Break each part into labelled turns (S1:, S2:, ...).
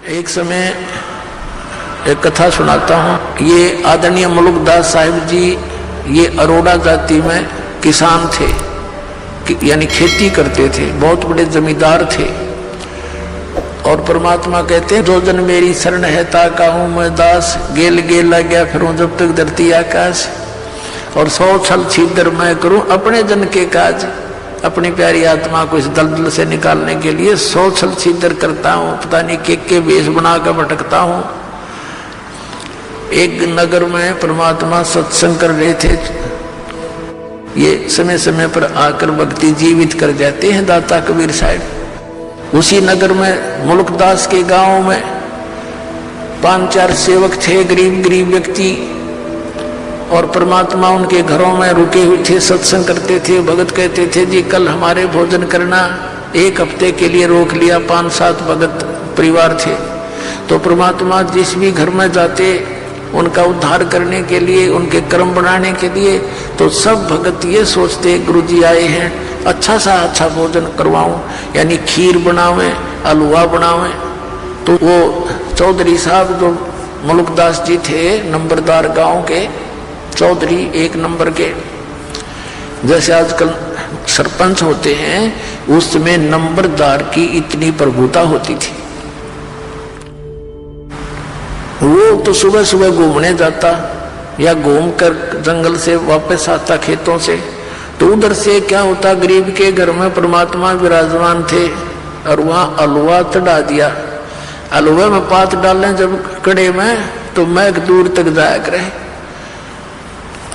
S1: एक समय एक कथा सुनाता हूँ। ये आदरणीय मुलुकदास साहिब जी ये अरोड़ा जाति में किसान थे, यानी खेती करते थे, बहुत बड़े जमींदार थे। और परमात्मा कहते हैं जो जन मेरी शरण है ताका हूँ मैं दास, गेल गेल लग गया फिरूं जब तक धरती आकाश। और 100 छल छिद्र मैं करूं अपने जन के काज, अपनी प्यारी आत्मा को इस दलदल से निकालने के लिए 100 छल छिद्र करता हूं, पता नहीं के वेश बनाकर भटकता हूं। एक नगर में परमात्मा सत्संग कर रहे थे। ये समय समय पर आकर भक्ति जीवित कर जाते हैं दाता कबीर साहब। उसी नगर में मुलुकदास के गांव में 5-4 सेवक थे, गरीब गरीब व्यक्ति। और परमात्मा उनके घरों में रुके हुए थे, सत्संग करते थे। भगत कहते थे जी कल हमारे भोजन करना। 1 हफ्ते के लिए रोक लिया। 5-7 भगत परिवार थे। तो परमात्मा जिस भी घर में जाते उनका उद्धार करने के लिए, उनके कर्म बनाने के लिए, तो सब भगत ये सोचते गुरुजी आए हैं, अच्छा सा अच्छा भोजन करवाऊं, यानी खीर बनावें, हलवा बनावें। तो वो चौधरी साहब जो मुलुकदास जी थे, नंबरदार गांव के चौधरी 1 नंबर के, जैसे आजकल सरपंच होते हैं, उसमें नंबरदार की इतनी प्रभुता होती थी। वो तो सुबह सुबह घूमने जाता या घूम कर जंगल से वापस आता खेतों से। तो उधर से क्या होता, गरीब के घर में परमात्मा विराजमान थे और वहां हलवा चढ़ा दिया। हलवे में पात डालें जब कड़े में, तो महक दूर तक जाया करे।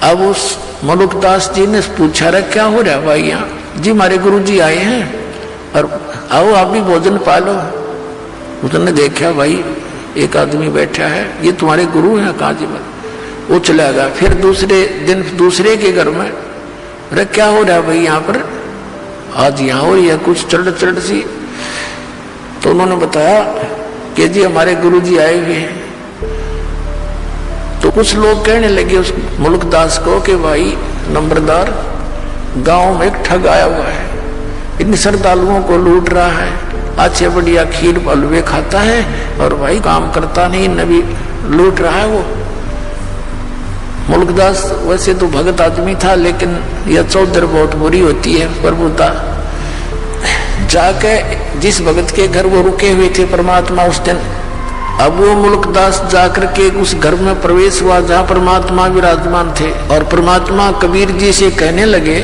S1: अब उस मुलुकदास जी ने पूछा रहा क्या हो रहा भाई यहाँ? जी हमारे गुरु जी आए हैं और आओ आप भी भोजन पा लो। उसने देखा भाई एक आदमी बैठा है, ये तुम्हारे गुरु हैं? कहा जी। वो चला गया। फिर दूसरे दिन दूसरे के घर में, अरे क्या हो रहा है भाई यहाँ पर? आज यहाँ हो रही है कुछ चढ़ सी। तो उन्होंने बताया कि जी हमारे गुरु जी आए हुए हैं। तो कुछ लोग कहने लगे उस मुलुकदास को कि भाई नंबरदार, गांव में एक ठग आया हुआ है, इन श्रद्धालुओं को लूट रहा है, अच्छे बढ़िया खीर हलवे खाता है और भाई काम करता नहीं, नबी लूट रहा है। वो मुलुकदास वैसे तो भगत आदमी था, लेकिन यह चौधर बहुत बुरी होती है प्रभुता। जाके जिस भगत के घर वो रुके हुए थे परमात्मा उस दिन, अब वो मुलुकदास जाकर के उस घर में प्रवेश हुआ जहां परमात्मा विराजमान थे। और परमात्मा कबीर जी से कहने लगे,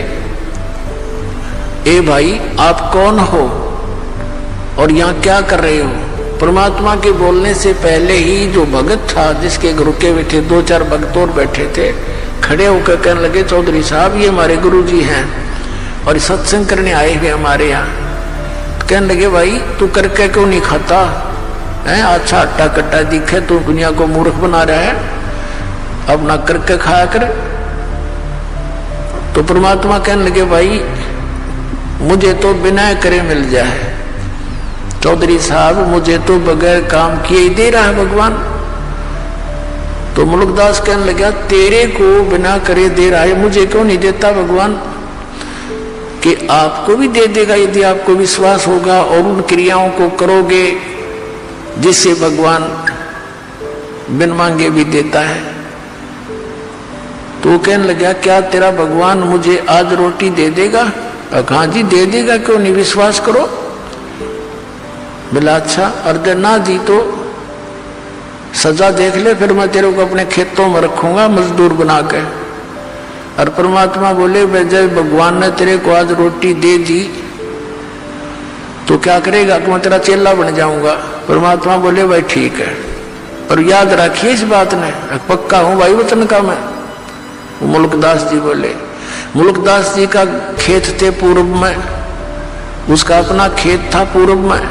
S1: ए भाई आप कौन हो और यहाँ क्या कर रहे हो? परमात्मा के बोलने से पहले ही जो भगत था जिसके रुके हुए थे, 2-4 भगत और बैठे थे, खड़े होकर कहने लगे चौधरी साहब ये हमारे गुरु जी हैं और सत्संग करने आए हुए हमारे यहाँ। कहने लगे भाई तू करके क्यों नहीं खाता है? अच्छा हट्टा कट्टा दिखे तो दुनिया को मूर्ख बना रहा है, अब ना करके खाया कर। तो परमात्मा कहने लगे भाई मुझे तो बिना करे मिल जाए। चौधरी साहब मुझे तो बगैर काम किए ही दे रहा है भगवान। तो मुलुकदास कहने लगा तेरे को बिना करे दे रहा है, मुझे क्यों नहीं देता भगवान? कि आपको भी दे देगा यदि आपको विश्वास होगा और उन क्रियाओं को करोगे जिससे भगवान बिन मांगे भी देता है। तो कहने लगा क्या तेरा भगवान मुझे आज रोटी दे देगा? हाँ जी दे देगा, क्यों नहीं, विश्वास करो। बोला अच्छा, अगर ना दी तो सजा देख ले, फिर मैं तेरे को अपने खेतों में रखूंगा मजदूर बना के। और परमात्मा बोले जब भगवान ने तेरे को आज रोटी दे दी तो क्या करेगा? कि मैं तेरा चेला बन जाऊंगा। परमात्मा बोले भाई ठीक है, और याद रखिए इस बात ने, पक्का हूं भाई वचन का मैं। मुलुकदास जी बोले, मुलुकदास जी का खेत थे पूर्व में, उसका अपना खेत था पूर्व में,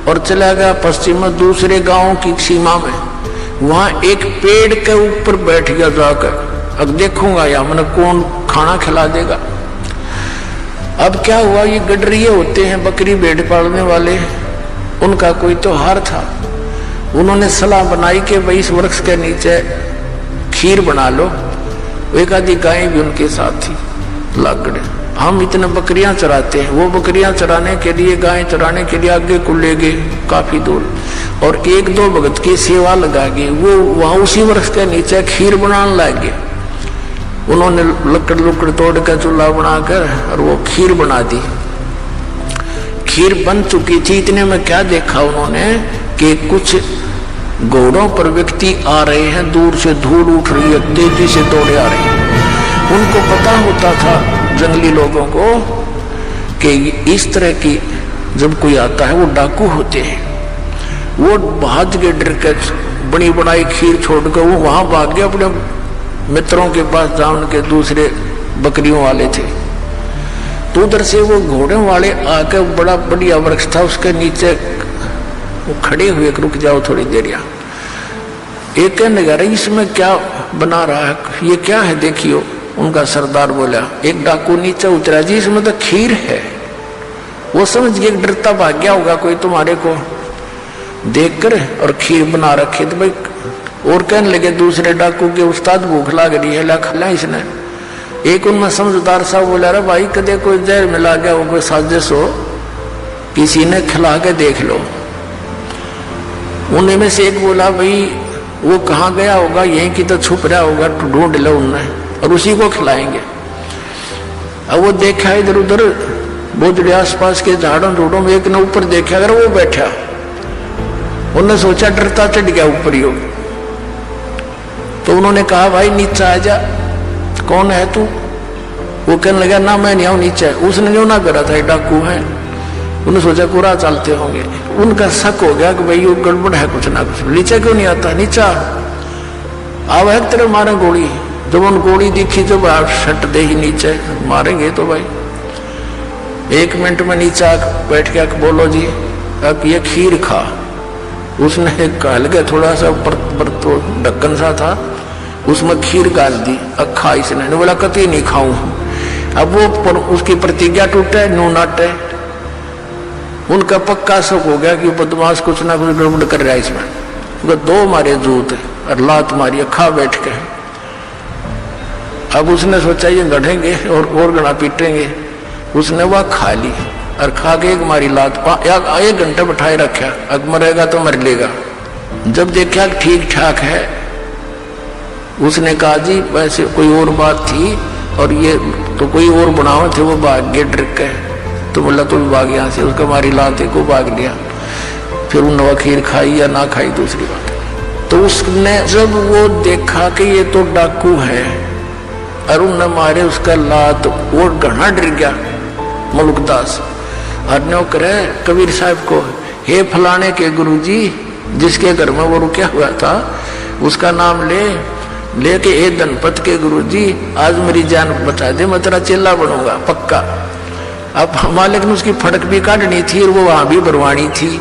S1: और चला गया पश्चिम में दूसरे गांव की सीमा में। वहां एक पेड़ के ऊपर बैठ गया जाकर, अब देखूंगा या मैंने कौन खाना खिला देगा। अब क्या हुआ, ये गडरिये होते हैं बकरी भेड़ पालने वाले, उनका कोई त्योहार था। उन्होंने सलाह बनाई कि भाई इस वृक्ष के नीचे खीर बना लो। एक आधी गाय भी उनके साथ थी, लागड़े। हम इतने बकरियां चराते हैं, वो बकरियां चराने के लिए, गाय चराने के लिए आगे को ले गए काफी दूर, और एक दो भगत की सेवा लगा गए। वो वहां उसी वृक्ष के नीचे खीर बनाने लगे। उन्होंने लकड़ लुकड़ तोड़ कर चूल्हा बनाकर और वो खीर बना दी। खीर बन चुकी थी, इतने में क्या देखा उन्होंने कि कुछ घोड़ों पर व्यक्ति आ रहे हैं, दूर से धूल उठ रही है, तेजी से दौड़े आ रहे हैं। उनको पता होता था जंगली लोगों को कि इस तरह की जब कोई आता है वो डाकू होते हैं। वो भाग के डर कर बनी बनाई खीर छोड़कर वो वहां भाग गए अपने मित्रों के पास, जहां उनके दूसरे बकरियों वाले थे। तो उधर से वो घोड़े वाले आकर, बड़ा बढ़िया वृक्ष था उसके नीचे वो खड़े हुए, रुक जाओ थोड़ी देर यहाँ। एक कहने लगा इसमें क्या बना रहा है, ये क्या है देखियो। उनका सरदार बोला, एक डाकू नीचे उतरा जी, इसमें तो खीर है। वो समझ गए, डरता भाग गया होगा कोई तुम्हारे को देखकर, और खीर बना रखी। तो भाई और कहने लगे दूसरे डाकू के, उस्ताद भूख लग रही है, ला खिला इसने। एक उनमें समझदार साहब बोला, अरे भाई कदे कोई जहर मिला गया हो, कोई साजिश हो, किसी ने खिला के देख लो। उन्हीं में से एक बोला, भाई वो कहाँ गया होगा, यहीं की तो छुप रहा होगा, ढूंढ लो उन्हें और उसी को खिलाएंगे। अब वो देखा इधर उधर बोझड़े आसपास के झाड़ों ढूंढों में, एक ने ऊपर देखा, अगर वो बैठा, उन्होंने सोचा डरता चढ़ गया ऊपर ही। तो उन्होंने कहा, भाई नीचे आ जा, कौन है तू? वो कहने लगा, ना मैं नहीं आऊं नीचे। उसने जो ना करा था डाकू है, उन्होंने सोचा पूरा चलते होंगे। उनका शक हो गया कि भाई ये गड़बड़ है कुछ ना कुछ, नीचे क्यों नहीं आता, नीचे आओ है तेरे मारे गोली। जब उन गोली दिखी जब आप शट दे ही नीचे, मारेंगे तो भाई। 1 मिनट में नीचे बैठ के बोलो जी अब ये खीर खा। उसने गाल के थोड़ा सा तो ढक्कन सा था, उसमें खीर गाल दी, खा इसने। बोला कति नहीं खाऊं। अब वो उसकी प्रतिज्ञा टूटे, नू नाटे। उनका पक्का शक हो गया कि बदमाश कुछ ना कुछ गड़बड़ कर रहा है इसमें। दो मारे जूत और लात मारी, खा बैठ के। अब उसने सोचा ये गढ़ेंगे और गड़ा पीटेंगे। उसने वह खा ली और खा के एक मारी लात, 1 घंटे बैठाए रखा, अब मरेगा तो मर लेगा। जब देखा ठीक ठाक है, उसने कहा जी वैसे कोई और बात थी और ये तो कोई और बनाओ थे, वो भाग गए डर के। तो बोला तो भाग यहाँ से, उसका मारी लाते को भाग लिया। फिर उन्होंने खीर खाई या ना खाई दूसरी बात। तो उसने जब वो देखा कि ये तो डाकू है और उन्होंने मारे उसका लात, वो घना डर गया मुल्कदास। और करे कबीर साहब को, हे फलाने के गुरुजी जिसके घर में वो रुका हुआ था, उसका नाम लेके ए धनपत के गुरुजी आज मेरी जान बचा दे, मैं तेरा चेला बनूंगा पक्का। अब मालिक ने उसकी फड़क भी काटनी थी और वो वहां भी भरवानी थी।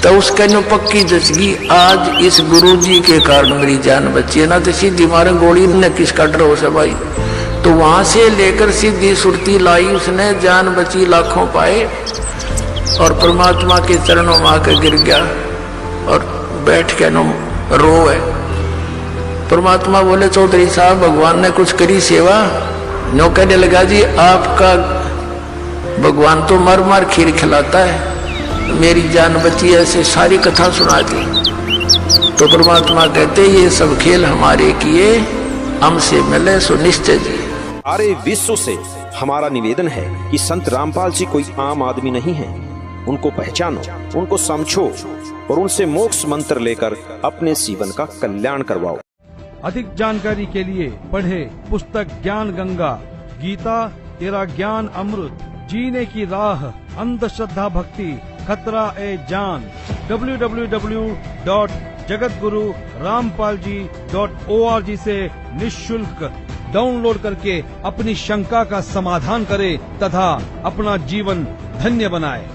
S1: तो उसका जो पक्की जचगी, आज इस गुरुजी के कारण मेरी जान बची है, ना तो सीधी मारे गोली ने किसका डर हो से भाई। तो वहां से लेकर सीधी सुरती लाई उसने, जान बची, लाखों पाए और परमात्मा के चरणों में आकर गिर गया और बैठ के रोए। परमात्मा बोले, चौधरी साहब भगवान ने कुछ करी सेवा? नो कहने लगा, जी आपका भगवान तो मर मर खीर खिलाता है, मेरी जान बची, ऐसे सारी कथा सुना दी। तो परमात्मा कहते, ये सब खेल हमारे किए, हमसे मिले सो निश्चय जी।
S2: सारे विश्व से हमारा निवेदन है कि संत रामपाल जी कोई आम आदमी नहीं है। उनको पहचानो, उनको समझो और उनसे मोक्ष मंत्र लेकर अपने जीवन का कल्याण करवाओ।
S3: अधिक जानकारी के लिए पढ़े पुस्तक ज्ञान गंगा, गीता तेरा ज्ञान अमृत, जीने की राह, अंधश्रद्धा भक्ति, खतरा ए जान। www.jagatgururampalji.org से निःशुल्क डाउनलोड करके अपनी शंका का समाधान करें तथा अपना जीवन धन्य बनाएं।